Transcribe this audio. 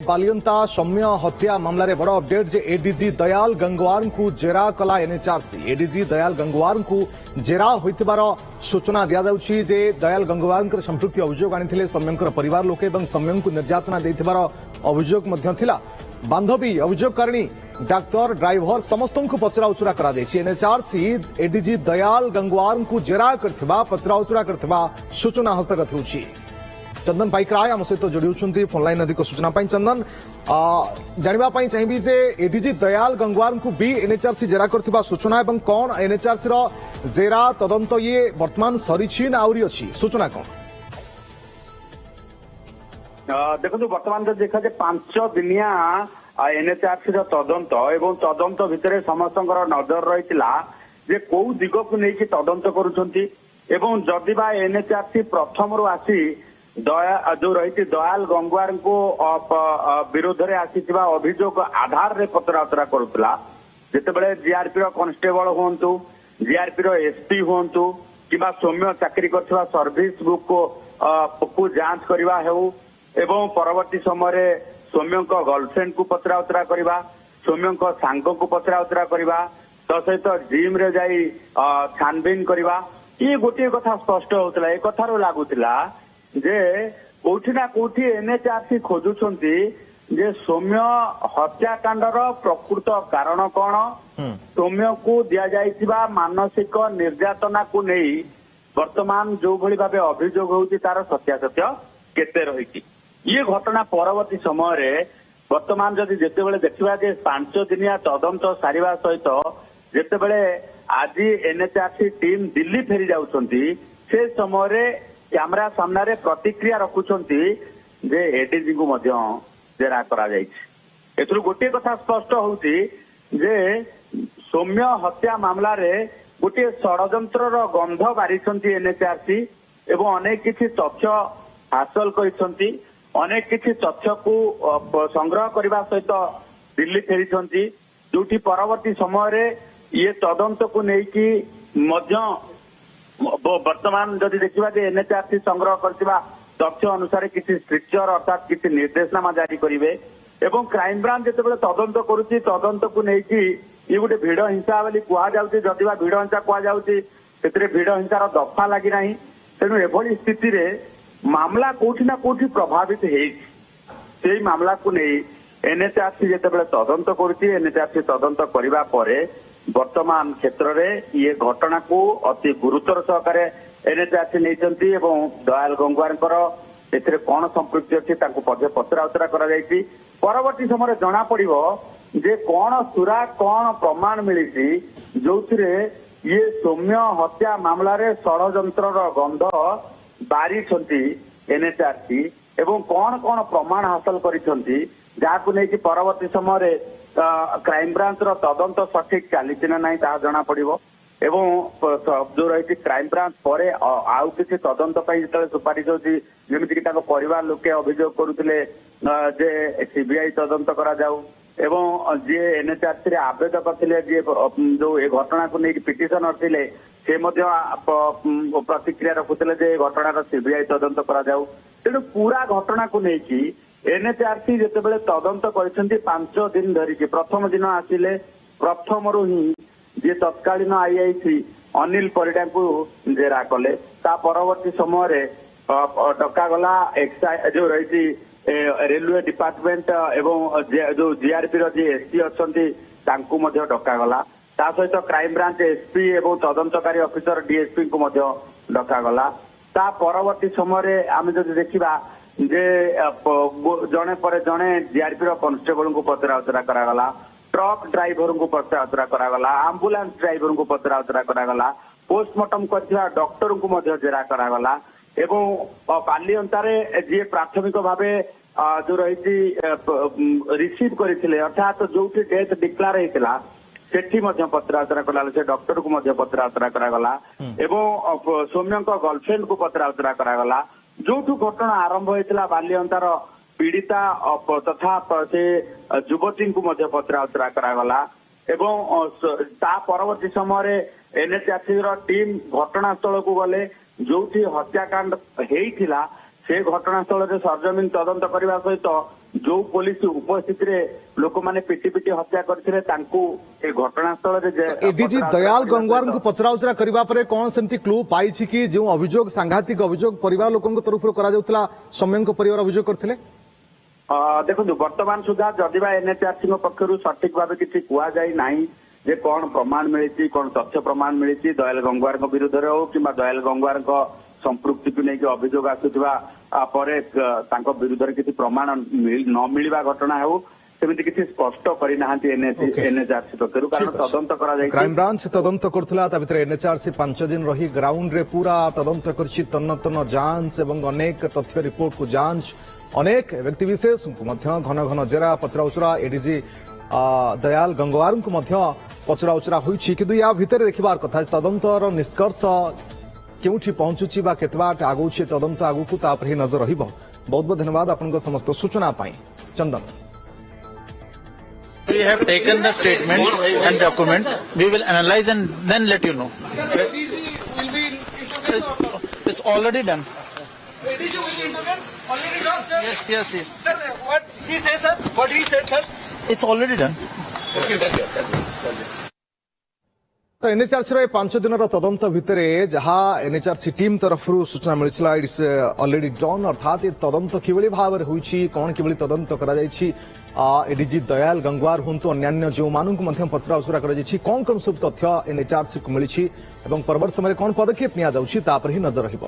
बालियंता सौम्य हत्या मामला रे बड़ अपडेट जे एडीजी दयाल गंगवार को जेरा कला एनएचआरसी एडीजी दयाल गंगवार को जेरा होइतबार सूचना दिया जाउछि जे दयाल गंगवार संपृक्ति अभियोग आनिथिले सौम्यंकर परिवार लोके एवं सौम्यं को निर्यातना देथिबार अभियोग मध्य थिला। बांधवी अभियोगकारिणी डाक्तर ड्राइवर समस्त को पचराउचरा करा जायछि। एनएचआरसी एडीजी दयाल गंगवार को जेरा करथिबा पचराउचरा करथिबा सूचना हस्तगत होछि। चंदन पाइकराय आम सहित जोड़ी फोन लाइन अधिक सूचना चंदन जानवाई चाहिए जे एडीजी दयाल गंगवार को भी एनएचआरसी जेरा करथिबा सूचना एवं कौन एनएचआरसी रो जेरा तदंत ये वर्तमान सरी ना आउरी अछि सूचना कौन? देखो वर्तमान जो देखा जाए 5 दिनिया एनएचआरसी तदंत एवं तदंत भितर समस्त नजर रही जे कौ दिग को लेकिन तदंत करुछंती एवं जदि बा एनएचआरसी प्रथम रू आसी दया जो रही दयाल गंगवार को विरोध में आसीथिबा अभियोग आधार रे पचराउचरा करुला जितेबाला जीआरपी कॉन्स्टेबल हूँ जीआरपी एसपी हूँ कि सौम्य चाकरी कर सर्विस बुक को जांच करवा एवं परवर्ती समय सौम्य गर्लफ्रेंड को पचराउचरा करवा सौम्य सांग को पचराउचरा करवा तो सहित जिम रे जाई छानबीन करवा ये गोटे कथा स्पष्ट होता एक कथार लगुला जे कोठी ना कोठी एनएचआरसी खोजुछंती जे सौम्य हत्याकांडर प्रकृत कारण कौन सौम्य को दिया जाइथिबा मानसिक निर्यातना को नहीं वर्तमान जो भली भाबे अभियोग होउची तार सत्यासत्य केते रहिची ये घटना परवर्ती समय रे वर्तमान जदि जेतेबेले देखिबा जे 5 दिनिया तदंत सारिबा सहित जेतेबेले आज एनएचआरसी टीम दिल्ली फेरी जाउछंती से समय रे कैमरा सामने प्रतिक्रिया रखुंती जे एडीजी को जेरा करा एथुरु गोटे कथा स्पष्ट होउची जे सौम्य हत्या मामला रे गोटे षडयंत्र गंध बारिछंती एनएचआरसी एवं अनेक किछि तथ्य हासिल करिसंती अनेक किछि तथ्य को संग्रह करबा सहित दिल्ली फेरिछंती जोठी परवर्ती समय रे ये तदंत को नेकी मध्य वर्तमान जदि देखा एनएचआरसी संग्रह करथिबा तथ्य अनुसार किसी स्ट्रिक्चर अर्थात किसी निर्देशनामा जारी करेंगे एवं क्राइम ब्रांच जिते तदंत करुच्ची तदंत को लेकिन ये गोटे भिड़ हिंसा बोली कहुच्छी जदिवा भिड़ हिंसा कहुच्छी से भिड़ हिंसार दफा लगी ना तेणु एभली स्थिति रे मामला कोठी ना कोठी प्रभावित है मामला को नहीं एनएचआरसी जिते तदंत करुच्ची एनएचआरसी तदंत करने पर वर्तमान क्षेत्र में ये घटना को अति गुरुतर सहकारे एनएचआरसी नहीं दयाल गंगवार कौन संपृक्ति अच्छी पचराउचरा परवर्ती समय जना पड़ो जे कौन सुरा कौन प्रमाण मिली जो ये सौम्य हत्या मामला रे षडयंत्र गंध बारी एनएचआरसी एवं कौन कौन प्रमाण हासिल करिसेंती जाको नहीं परवर्ती समय क्राइम ब्रांच तदंत सठिक चली ना जना पड़ो एवं जो रही क्राइम ब्रांच पर आउ किसी तदंत जो सुपारिश होती जमीक परिवार लोके अभियोग करुले जे सीबीआई तदंत करा जाऊ एवं जी एनएचआरसी आवेदक थे जो ये घटना को लेकिन पिटिशनर थे से प्रतिक्रिया रखुले जे घटनार सीबीआई तदंत करा जाऊ तेणु पूरा घटना को लेकिन एनएचआरसी जितेबाला तदंत कर 5 दिन धरिकी प्रथम दिन आसिले प्रथम रू ही जी तत्कालीन आईआईसी अनिल परिडा को जेरा कले ता परवर्ती समय डकागला एक्साइज जो रही रेलवे डिपार्टमेंट एवं जो जीआरपी जी एसपी अच्छा डकागला ता सहित क्राइम ब्रांच एसपी एवं तदंतकारी ऑफिसर डीएसपी को डकागला ता परवर्ती समय आम जो देखा जे जड़े पर जड़े जीआरपी कॉन्स्टेबल को पचराउचरा करागला ट्रक ड्राइवर को पचराउचरा करागला आंबुलांस ड्राइवर को पचराउचरा करागला पोस्टमार्टम करथिबा डॉक्टर को जेरा करागला एवं बालियंतारे जी प्राथमिक भावे जो रही रिसीव करथिले अर्थात जो डेथ डिक्लेयर होता सेठी पचराउचरा करा से डॉक्टर को पचराउचरा करागला एवं सौम्य गर्लफ्रेंड को पचराउचरा करागला जो घटना आरंभ होता बालियंतार पीड़िता तथा से युवती को पचराउचरा करागला एवं ता परवर्ती समय एनएचआरसी टीम घटनास्थल को गले जो हत्याकांड होता से घटनास्थल सरजमीन तदंत करने सहित जो पुलिस उपस्थित रे लोक माने पिटी पिटी हत्या करथिले तांकू ए घटनास्थल रे एडीजी दयाल गंगवार को पचराउचरा करबा परे कोन सेमती क्लू पाई छी कि जो अभियोग सांघातिक अभियोग परिवार लोकन तरफ करा जाउतला सम्यंग को परिवार अभियोग करथिले देखो वर्तमान सुधा जदिबा एनएचआरसी पक्षर सठिक भाव किसी कुआ जाई नाही जे कौन प्रमाण मिली कौन तथ्य प्रमाण मिली दयाल गंगवार विरुद्ध हो कि दयाल गंगवार संपृक्ति को लेकिन अभियोग आसुवा विरुद्ध किसी प्रमाण न मिलवा घटना हो सेମିତି କିଛି ସ୍ପଷ୍ଟ କରିନାହାନ୍ତି ଏନଏଚଆରସି ପକ୍ଷରୁ କାରଣ ତଦନ୍ତ କରାଯାଇଛି କ୍ରାଇମ ବ୍ରାଞ୍ଚ ତଦନ୍ତ କରୁଥିଲା ତା ଭିତରେ ଏନଏଚଆରସି 5 ଦିନ ରହି ଗ୍ରାଉଣ୍ଡ ରେ ପୁରା ତଦନ୍ତ କରିଛି ତନ୍ନ ତନ୍ନ ଯାଞ୍ଚ ଏବଂ ଅନେକ ତଥ୍ୟ ରିପୋର୍ଟ को जांच अनेक व्यक्तिविशेष घन घन जेरा पचराउचरा एडीजी दयाल गंगवार को पचराउचरा होइछि किंतु या भितर देखिबार कथा तदंतर निष्कर्ष केउठी पहुंचुछि बा केतबाट आगुछि तदंत आगुकु तापर ही नजर रहिबो। बहुत बहुत धन्यवाद आपनका समस्त सूचना पाई। चंदन We have taken the statements and documents. We will analyze and then let you know. It's already done. Yes. Sir, what he says, sir? What he said, sir? It's already done. तो NHRC 5 दिन तदंत भितर जहाँ NHRC team तरफ सूचना मिलता it's already done अर्थात तदंत किभली भाव में होइछि कौन किभली तदंत करा जाइछि एडीजी दयाल गंगवार हुंतु अन्यान्य जो मानक पचराउचरा कौन कौन सब तथ्य एनएचआरसी को मिली परवर्त समय कौन पदक्षेप निया जाउछि तापर ही नजर रहिबो।